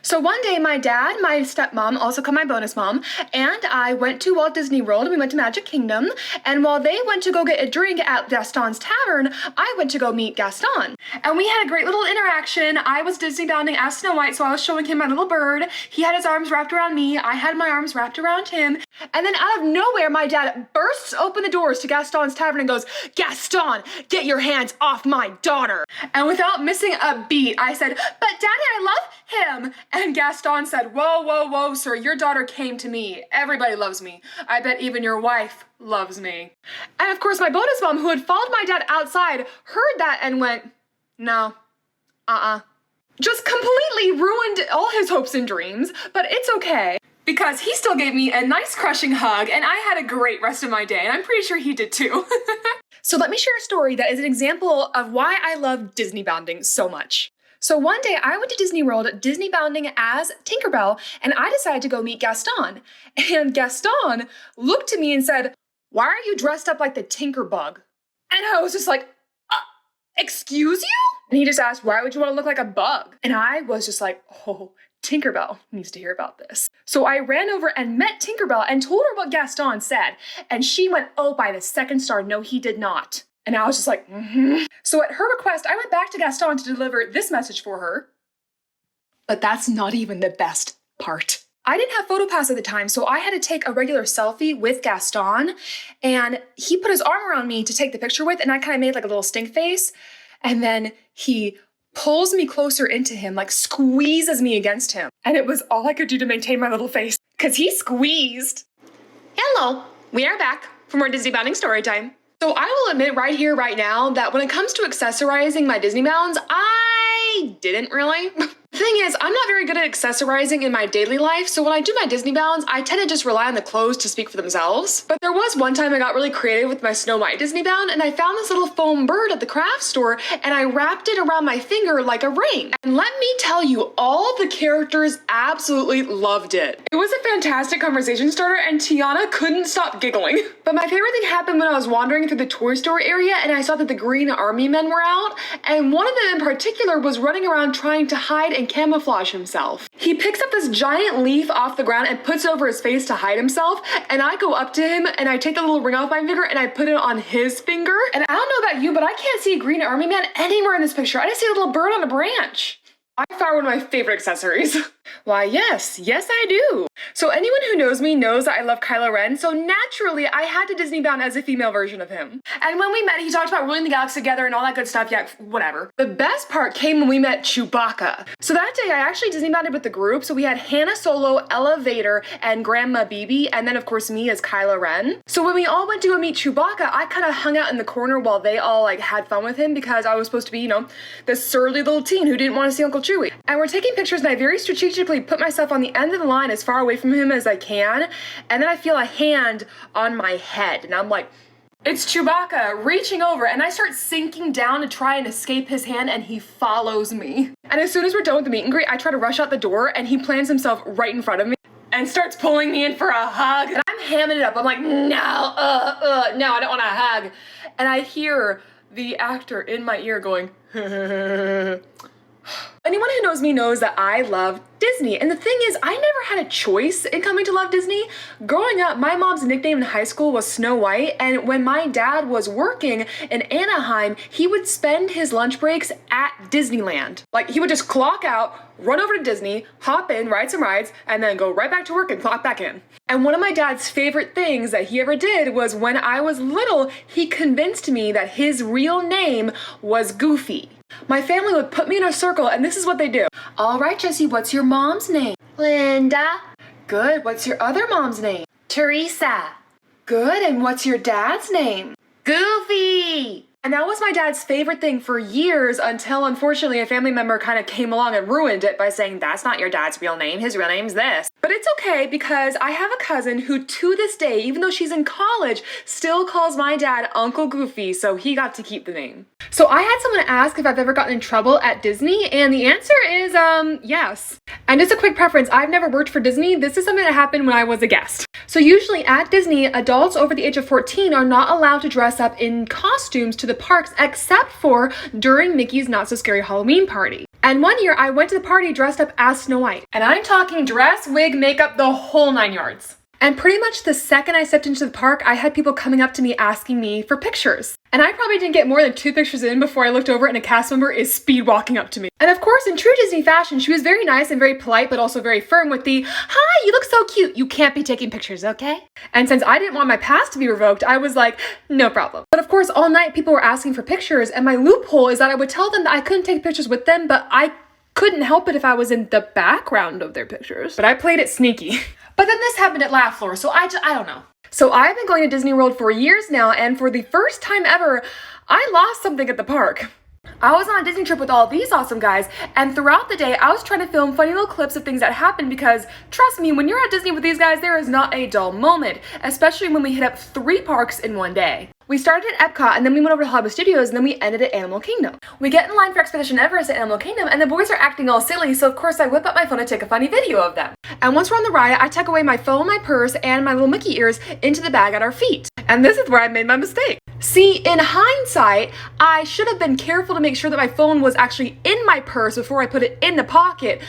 So one day my dad, my stepmom, also called my bonus mom, and I went to Walt Disney World and we went to Magic Kingdom, and while they went to go get a drink at Gaston's Tavern, I went to go meet Gaston. And we had a great little interaction. I was Disneybounding as Snow White, so I was showing him my little bird. He had his arms wrapped around me, I had my arms wrapped around him, and then out of nowhere my dad bursts open the doors to Gaston's Tavern and goes, "Gaston, get your hands off my daughter." And without missing a beat, I said, "But Daddy, I love him." And Gaston said, "Whoa, whoa, whoa, sir, your daughter came to me. Everybody loves me. I bet even your wife loves me." And of course, my bonus mom, who had followed my dad outside, heard that and went, "No, just completely ruined all his hopes and dreams, but it's okay, because he still gave me a nice crushing hug, and I had a great rest of my day, and I'm pretty sure he did too. So let me share a story that is an example of why I love Disneybounding so much. So one day I went to Disney World Disneybounding as Tinkerbell, and I decided to go meet Gaston. And Gaston looked to me and said, "Why are you dressed up like the Tinkerbug?" And I was just like, "Excuse you?" And he just asked, "Why would you want to look like a bug?" And I was just like, oh, Tinkerbell needs to hear about this. So I ran over and met Tinkerbell and told her what Gaston said. And she went, "Oh, by the second star, no, he did not." And I was just like, So at her request, I went back to Gaston to deliver this message for her. But that's not even the best part. I didn't have PhotoPass at the time, so I had to take a regular selfie with Gaston, and he put his arm around me to take the picture with, and I kind of made like a little stink face, and then he pulls me closer into him, like squeezes me against him, and it was all I could do to maintain my little face, because he squeezed. Hello, we are back for more Disneybounding Storytime. So I will admit right here, right now, that when it comes to accessorizing my Disneybounds, I didn't really. The thing is, I'm not very good at accessorizing in my daily life, so when I do my Disneybounds, I tend to just rely on the clothes to speak for themselves. But there was one time I got really creative with my Snow White Disneybound, and I found this little foam bird at the craft store, and I wrapped it around my finger like a ring. And let me tell you, all the characters absolutely loved it. It was a fantastic conversation starter, and Tiana couldn't stop giggling. But my favorite thing happened when I was wandering through the Toy Story area, and I saw that the Green Army men were out, and one of them in particular was running around trying to hide and camouflage himself. He picks up this giant leaf off the ground and puts it over his face to hide himself, and I go up to him and I take the little ring off my finger and I put it on his finger. And I don't know about you, but I can't see a Green Army man anywhere in this picture. I just see a little bird on a branch. I found one of my favorite accessories. Why, yes, I do. So anyone who knows me knows that I love Kylo Ren, so naturally I had to Disneybound as a female version of him. And when we met, he talked about ruling the galaxy together and all that good stuff, yeah, whatever. The best part came when we met Chewbacca. So that day I actually Disneybounded with the group, so we had Hannah Solo, Ella Vader, and Grandma Bibi, and then of course me as Kylo Ren. So when we all went to go meet Chewbacca, I kind of hung out in the corner while they all like had fun with him because I was supposed to be, you know, this surly little teen who didn't want to see Uncle Chewie. And we're taking pictures and I very strategically put myself on the end of the line as far away from him as I can, and then I feel a hand on my head and I'm like, it's Chewbacca reaching over, and I start sinking down to try and escape his hand, and he follows me. And as soon as we're done with the meet and greet, I try to rush out the door and he plants himself right in front of me and starts pulling me in for a hug. And I'm hamming it up. I'm like, no, no, I don't want a hug. And I hear the actor in my ear going, Anyone who knows me knows that I love Disney. And the thing is, I never had a choice in coming to love Disney. Growing up, my mom's nickname in high school was Snow White, and when my dad was working in Anaheim, he would spend his lunch breaks at Disneyland. Like, he would just clock out, run over to Disney, hop in, ride some rides, and then go right back to work and clock back in. And one of my dad's favorite things that he ever did was when I was little, he convinced me that his real name was Goofy. My family would put me in a circle, and this is what they do. All right, Jessie, what's your mom's name? Linda. Good, what's your other mom's name? Teresa. Good, and what's your dad's name? Goofy. And that was my dad's favorite thing for years until, unfortunately, a family member kind of came along and ruined it by saying, that's not your dad's real name, his real name's this. But it's okay because I have a cousin who to this day, even though she's in college, still calls my dad Uncle Goofy, so he got to keep the name. So I had someone ask if I've ever gotten in trouble at Disney, and the answer is, yes. And just a quick preference, I've never worked for Disney. This is something that happened when I was a guest. So usually at Disney, adults over the age of 14 are not allowed to dress up in costumes to the parks except for during Mickey's Not So Scary Halloween Party. And one year I went to the party dressed up as Snow White. And I'm talking dress, wig, makeup, the whole 9 yards. And pretty much the second I stepped into the park, I had people coming up to me asking me for pictures. And I probably didn't get more than 2 pictures in before I looked over and a cast member is speed walking up to me. And of course, in true Disney fashion, she was very nice and very polite, but also very firm with the, "Hi, you look so cute. You can't be taking pictures, okay?" And since I didn't want my pass to be revoked, I was like, no problem. But of course, all night people were asking for pictures, and my loophole is that I would tell them that I couldn't take pictures with them, but I couldn't help it if I was in the background of their pictures. But I played it sneaky. But then this happened at Laugh Floor, so I don't know. So I've been going to Disney World for years now, and for the first time ever, I lost something at the park. I was on a Disney trip with all these awesome guys, and throughout the day, I was trying to film funny little clips of things that happened because, trust me, when you're at Disney with these guys, there is not a dull moment, especially when we hit up 3 parks in one day. We started at Epcot, and then we went over to Hollywood Studios, and then we ended at Animal Kingdom. We get in line for Expedition Everest at Animal Kingdom, and the boys are acting all silly, so of course I whip up my phone to take a funny video of them. And once we're on the ride, I tuck away my phone, my purse, and my little Mickey ears into the bag at our feet. And this is where I made my mistake. See, in hindsight, I should have been careful to make sure that my phone was actually in my purse before I put it in the pocket,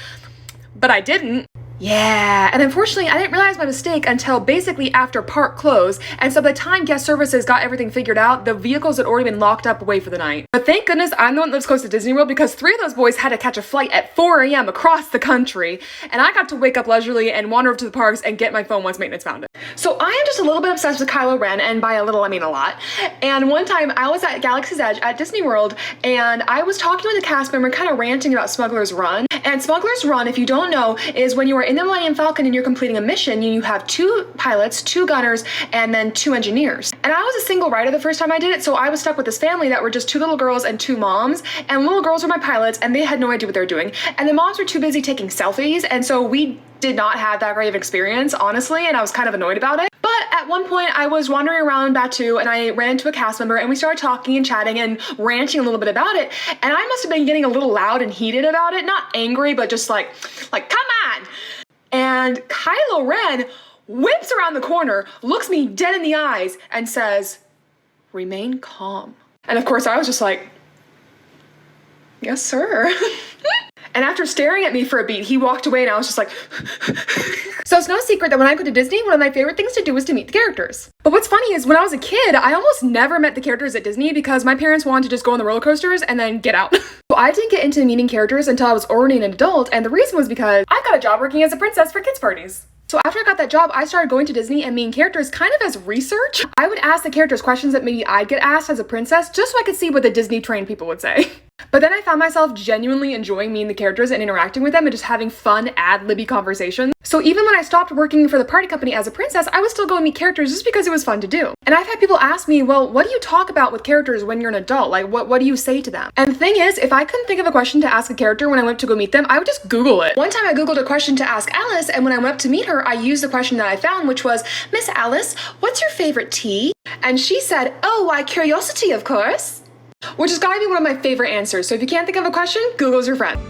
but I didn't. Yeah, and unfortunately, I didn't realize my mistake until basically after park closed, and so by the time guest services got everything figured out, the vehicles had already been locked up away for the night. But thank goodness I'm the one that lives close to Disney World because 3 of those boys had to catch a flight at 4 a.m. across the country, and I got to wake up leisurely and wander over to the parks and get my phone once maintenance found it. So I am just a little bit obsessed with Kylo Ren, and by a little I mean a lot. And one time I was at Galaxy's Edge at Disney World, and I was talking with a cast member kind of ranting about Smuggler's Run. And Smuggler's Run, if you don't know, is when you are in the Millennium Falcon and you're completing a mission, you have 2 pilots, 2 gunners, and then 2 engineers. And I was a single rider the first time I did it, so I was stuck with this family that were just 2 little girls and 2 moms, and little girls were my pilots, and they had no idea what they were doing. And the moms were too busy taking selfies, and so we did not have that great of experience, honestly, and I was kind of annoyed about it. But at one point, I was wandering around Batu, and I ran into a cast member, and we started talking and chatting and ranting a little bit about it, and I must have been getting a little loud and heated about it, not angry, but just like, come on! And Kylo Ren whips around the corner, looks me dead in the eyes, and says, "Remain calm." And of course, I was just like, "Yes, sir." And after staring at me for a beat, he walked away and I was just like, So it's no secret that when I go to Disney, one of my favorite things to do is to meet the characters. But what's funny is when I was a kid, I almost never met the characters at Disney because my parents wanted to just go on the roller coasters and then get out. So I didn't get into meeting characters until I was already an adult, and the reason was because I got a job working as a princess for kids' parties. So after I got that job, I started going to Disney and meeting characters kind of as research. I would ask the characters questions that maybe I'd get asked as a princess just so I could see what the Disney trained people would say. But then I found myself genuinely enjoying meeting the characters and interacting with them and just having fun ad-libby conversations. So even when I stopped working for the party company as a princess, I would still go and meet characters just because it was fun to do. And I've had people ask me, well, what do you talk about with characters when you're an adult? Like, what do you say to them? And the thing is, if I couldn't think of a question to ask a character when I went to go meet them, I would just Google it. One time I Googled a question to ask Alice, and when I went up to meet her, I used the question that I found, which was, "Miss Alice, what's your favorite tea?" And she said, "Oh, why, curiosity, of course." Which has gotta be one of my favorite answers. So if you can't think of a question, Google's your friend.